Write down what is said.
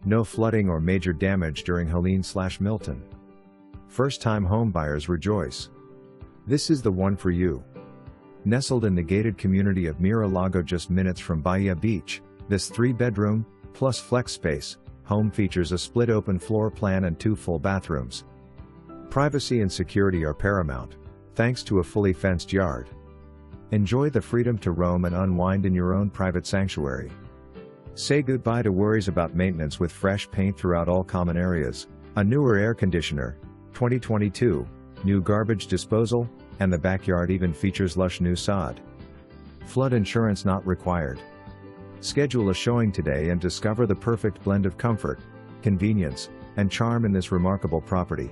No flooding or major damage during Helene/Milton. First-time homebuyers rejoice. This is the one for you. Nestled in the gated community of Mira Lago just minutes from Bahia Beach, this 3-bedroom, plus flex space, home features a split open floor plan and 2 full bathrooms. Privacy and security are paramount, thanks to a fully fenced yard. Enjoy the freedom to roam and unwind in your own private sanctuary. Say goodbye to worries about maintenance with fresh paint throughout all common areas, a newer air conditioner, 2022, new garbage disposal, and the backyard even features lush new sod. Flood insurance not required. Schedule a showing today and discover the perfect blend of comfort, convenience, and charm in this remarkable property.